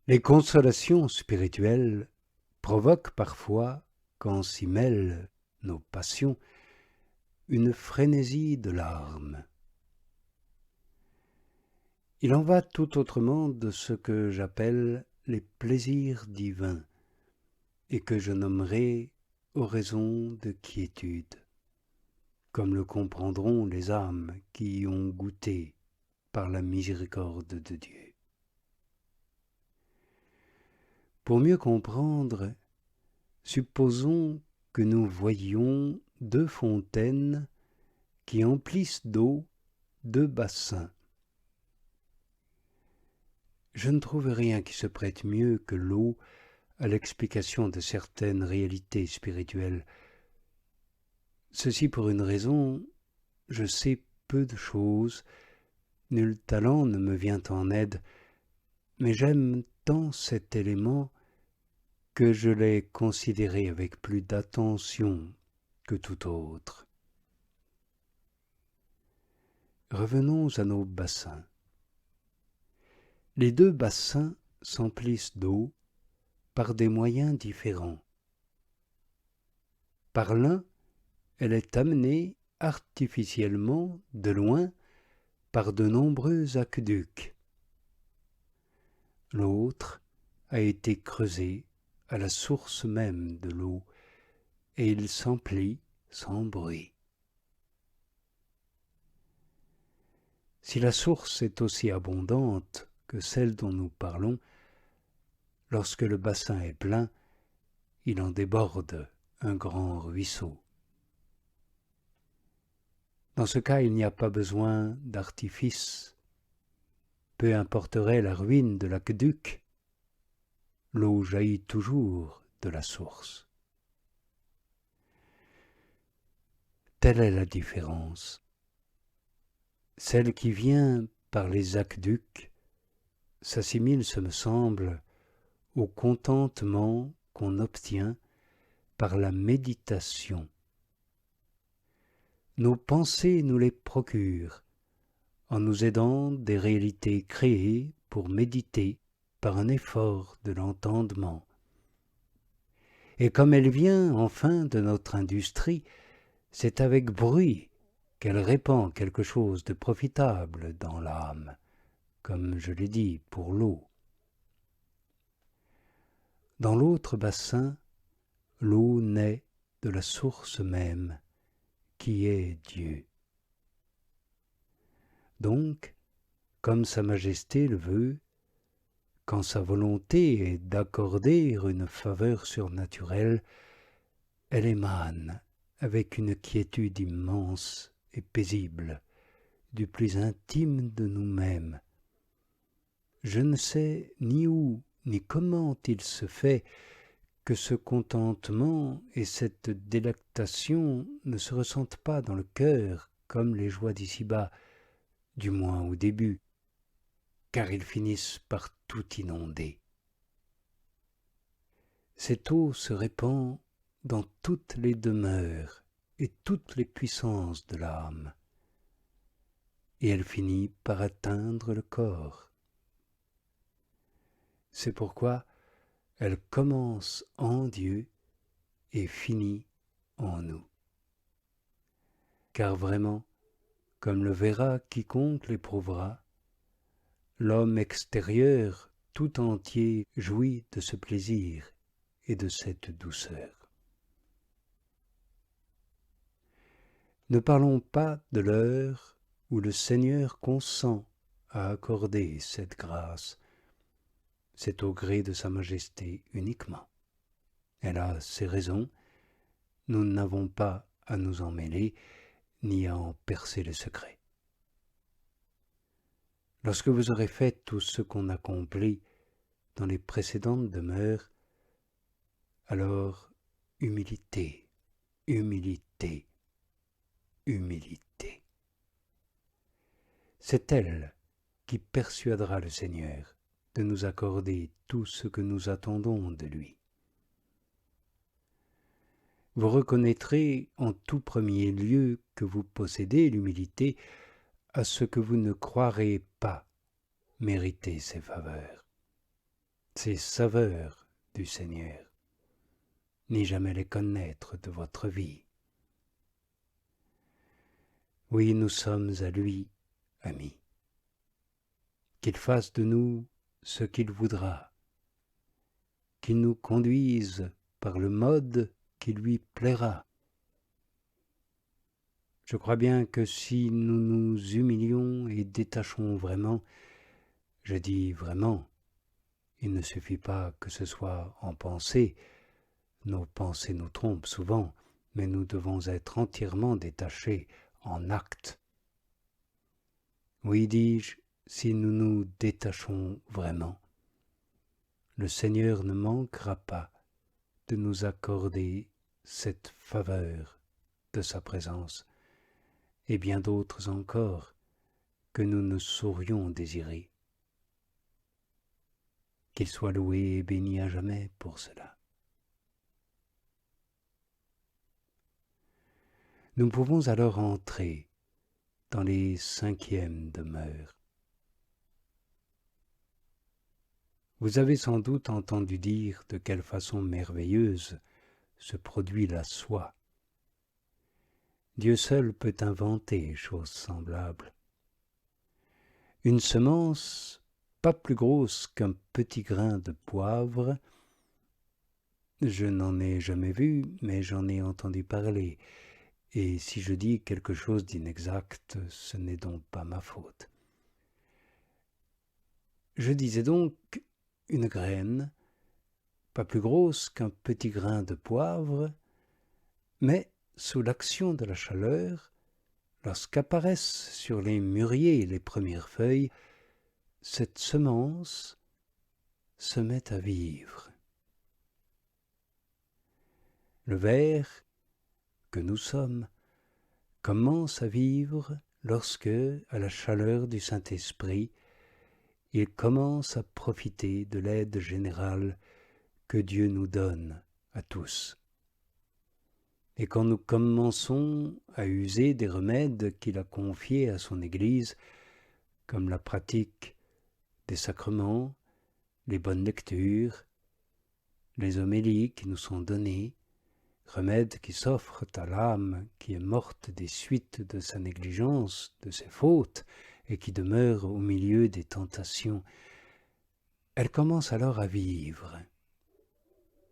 Les consolations spirituelles provoquent parfois, quand s'y mêlent nos passions, une frénésie de larmes. Il en va tout autrement de ce que j'appelle les plaisirs divins, et que je nommerai oraisons de quiétude, comme le comprendront les âmes qui y ont goûté par la miséricorde de Dieu. Pour mieux comprendre, supposons que nous voyions deux fontaines qui emplissent d'eau deux bassins. Je ne trouve rien qui se prête mieux que l'eau à l'explication de certaines réalités spirituelles. Ceci pour une raison, je sais peu de choses, nul talent ne me vient en aide, mais j'aime tant cet élément que je l'ai considéré avec plus d'attention que tout autre. Revenons à nos bassins. Les deux bassins s'emplissent d'eau par des moyens différents. Par l'un, elle est amenée artificiellement de loin par de nombreux aqueducs. L'autre a été creusé à la source même de l'eau, et il s'emplit sans bruit. Si la source est aussi abondante que celle dont nous parlons, lorsque le bassin est plein, il en déborde un grand ruisseau. Dans ce cas, il n'y a pas besoin d'artifice. Peu importerait la ruine de l'aqueduc, l'eau jaillit toujours de la source. Telle est la différence. Celle qui vient par les aqueducs s'assimile, ce me semble, au contentement qu'on obtient par la méditation. Nos pensées nous les procurent, en nous aidant des réalités créées pour méditer par un effort de l'entendement. Et comme elle vient enfin de notre industrie, c'est avec bruit qu'elle répand quelque chose de profitable dans l'âme, comme je l'ai dit pour l'eau. Dans l'autre bassin, l'eau naît de la source même, qui est Dieu. Donc, comme Sa Majesté le veut, quand sa volonté est d'accorder une faveur surnaturelle, elle émane avec une quiétude immense et paisible du plus intime de nous-mêmes. Je ne sais ni où ni comment il se fait que ce contentement et cette délectation ne se ressentent pas dans le cœur comme les joies d'ici-bas, du moins au début, car ils finissent par tout inonder. Cette eau se répand dans toutes les demeures et toutes les puissances de l'âme, et elle finit par atteindre le corps. C'est pourquoi elle commence en Dieu et finit en nous. Car vraiment, comme le verra quiconque l'éprouvera, l'homme extérieur tout entier jouit de ce plaisir et de cette douceur. Ne parlons pas de l'heure où le Seigneur consent à accorder cette grâce. C'est au gré de Sa Majesté uniquement. Elle a ses raisons, nous n'avons pas à nous en mêler, ni à en percer le secret. Lorsque vous aurez fait tout ce qu'on accomplit dans les précédentes demeures, alors humilité, humilité, humilité. C'est elle qui persuadera le Seigneur de nous accorder tout ce que nous attendons de lui. Vous reconnaîtrez en tout premier lieu que vous possédez l'humilité à ce que vous ne croirez pas mériter ses faveurs. ces saveurs du Seigneur, ni jamais les connaître de votre vie. Oui, nous sommes à lui, amis. Qu'il fasse de nous ce qu'il voudra, qu'il nous conduise par le mode qui lui plaira. Je crois bien que si nous nous humilions et détachons vraiment, je dis vraiment, il ne suffit pas que ce soit en pensée, nos pensées nous trompent souvent, mais nous devons être entièrement détachés en acte. Oui, dis-je, si nous nous détachons vraiment, le Seigneur ne manquera pas de nous accorder cette faveur de sa présence, et bien d'autres encore que nous ne saurions désirer. Qu'il soit loué et béni à jamais pour cela. Nous pouvons alors entrer dans les 5e demeures. Vous avez sans doute entendu dire de quelle façon merveilleuse se produit la soie. Dieu seul peut inventer chose semblable. Une semence pas plus grosse qu'un petit grain de poivre, je n'en ai jamais vu, mais j'en ai entendu parler, et si je dis quelque chose d'inexact, ce n'est donc pas ma faute. Je disais donc une graine, pas plus grosse qu'un petit grain de poivre, mais sous l'action de la chaleur, lorsqu'apparaissent sur les mûriers les premières feuilles, cette semence se met à vivre. Le ver que nous sommes commence à vivre lorsque, à la chaleur du Saint-Esprit, il commence à profiter de l'aide générale que Dieu nous donne à tous. Et quand nous commençons à user des remèdes qu'il a confiés à son Église, comme la pratique des sacrements, les bonnes lectures, les homélies qui nous sont données, remèdes qui s'offrent à l'âme qui est morte des suites de sa négligence, de ses fautes, et qui demeure au milieu des tentations, elle commence alors à vivre.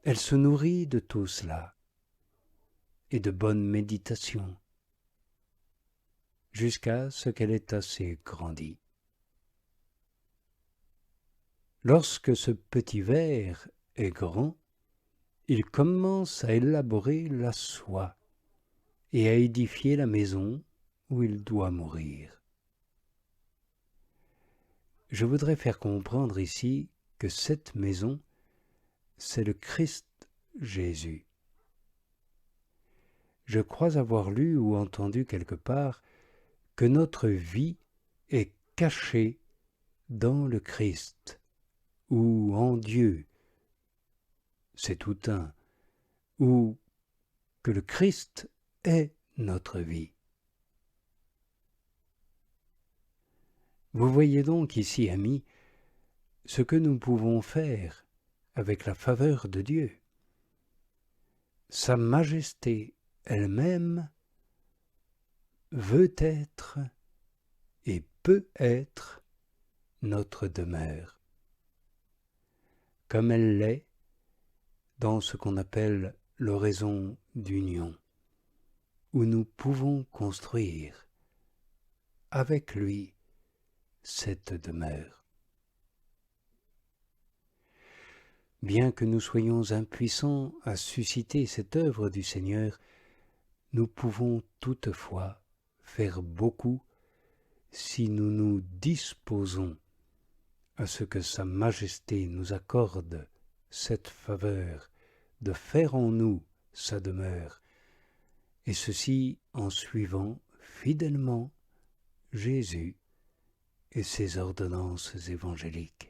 Elle se nourrit de tout cela, et de bonnes méditations, jusqu'à ce qu'elle ait assez grandi. Lorsque ce petit ver est grand, il commence à élaborer la soie et à édifier la maison où il doit mourir. Je voudrais faire comprendre ici que cette maison, c'est le Christ Jésus. Je crois avoir lu ou entendu quelque part que notre vie est cachée dans le Christ ou en Dieu, c'est tout un, ou que le Christ est notre vie. Vous voyez donc ici, amis, ce que nous pouvons faire avec la faveur de Dieu. Sa majesté elle-même veut être et peut être notre demeure, comme elle l'est dans ce qu'on appelle l'oraison d'union, où nous pouvons construire avec lui cette demeure. Bien que nous soyons impuissants à susciter cette œuvre du Seigneur, nous pouvons toutefois faire beaucoup si nous nous disposons à ce que Sa Majesté nous accorde cette faveur de faire en nous sa demeure, et ceci en suivant fidèlement Jésus et ses ordonnances évangéliques.